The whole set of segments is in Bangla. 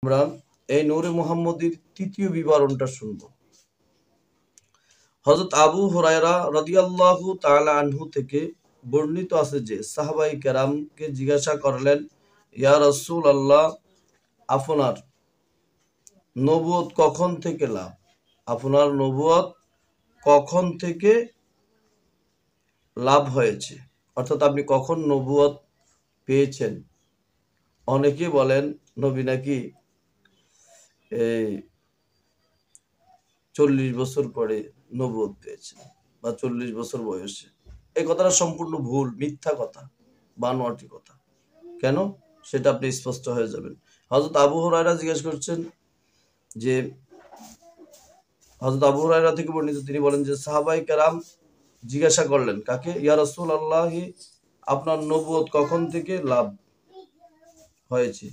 আমরা এই নূরে মুহাম্মদীর তৃতীয় বিবরণটা শুনব। হযরত আবু হুরায়রা রাদিয়াল্লাহু তাআলা আনহু থেকে বর্ণিত আছে যে সাহাবায়ে কেরামকে জিজ্ঞাসা করলেন, ইয়া রাসূলুল্লাহ, আপনার নবুয়ত কখন থেকে লাভ? আপনার নবুয়ত কখন থেকে লাভ হয়েছে, অর্থাৎ আপনি কখন নবুয়ত পেয়েছেন? অনেকে বলেন নবী নাকি এই 40 বছর পরে নবুয়ত পেয়েছেন বা 40 বছর বয়সে। এই কথাটা সম্পূর্ণ ভুল, মিথ্যা কথা, বানোয়াটি কথা। কেন? সেটা আপনি স্পষ্ট হয়ে যাবেন। হযরত আবু হুরায়রা জিজ্ঞেস করছেন যে হযরত আবু হুরায়রা থেকে বর্ণিত, তিনি বলেন যে সাহাবায়ে কেরাম জিজ্ঞাসা করলেন কাকে? ইয়া রাসূলুল্লাহ, আপনার নবুয়ত কখন থেকে লাভ হয়েছে?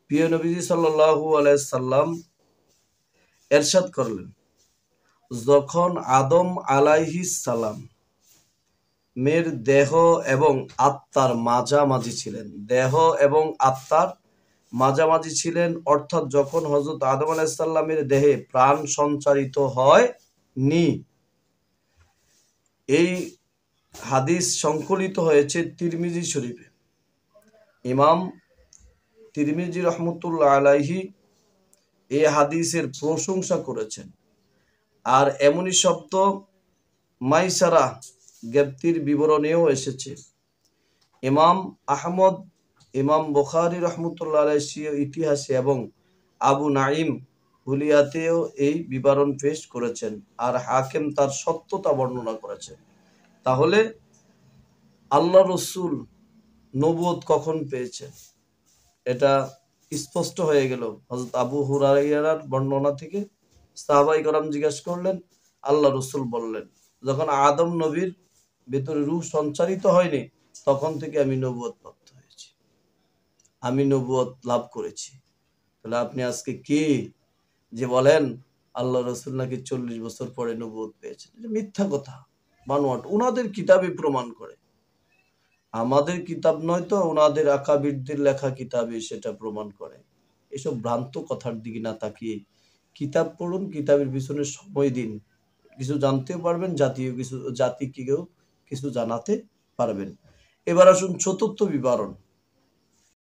প্রিয় নবীজি সাল্লাল্লাহু আলাইহি সাল্লাম এরশাদ করলেন, যখন আদম আলাইহিস সালাম মের দেহ এবং আত্মার মাঝামাঝি ছিলেন, দেহ এবং আত্মার মাঝামাঝি ছিলেন, অর্থাৎ যখন হযরত আদম আলাইহিস সালামের দেহে প্রাণ সঞ্চারিত হয়নি। এই হাদিস সংকলিত হয়েছে তিরমিজি শরীফে। ইমাম তিরমিজি রহমতুল্লাহ আলাইহি এই হাদিসের প্রশংসা করেছেন। আর এমনই শব্দ মাইসারা গ্যাপ্তির বিবরণেও এসেছে। ইমাম আহমদ, ইমাম বুখারী রহমতুল্লাহ আলাইহি ইতিহাসে এবং আবু নাঈম হুলিয়াতেও এই বিবরণ পেশ করেছেন, আর হাকিম তার সত্যতা বর্ণনা করেছেন। তাহলে আল্লাহ রসুল নবুয়ত কখন পেয়েছেন এটা স্পষ্ট হয়ে গেল হযরত আবু হুরায়রার বর্ণনা থেকে। সাহাবায়ে কেরাম জিজ্ঞাসা করলেন, আল্লাহ রসুল বললেন, যখন আদম নবীর ভেতরে রূহ সঞ্চারিত হয়নি তখন থেকে আমি নবুয়ত প্রাপ্ত হয়েছি, আমি নবুয়ত লাভ করেছি। তাহলে আপনি আজকে কি যে বলেন আল্লাহ রসুল নাকি 40 বছর পরে নবুয়ত পেয়েছেন? এটা মিথ্যা কথা, বানোয়াট। উনাদের কিতাবে প্রমাণ করে, আমাদের কিতাব নয় তো, ওনাদের আকাবিরদের লেখা কিতাবে সেটা প্রমাণ করে। এসব ভ্রান্ত কথার দিকে না তাকিয়ে কিতাব পড়ুন, কিতাবের পিছনে সময় দিন, কিছু জানতেও পারবেন, জাতিকেও কিছু জানাতে পারবেন। এবার আসুন চতুর্থ বিবরণ।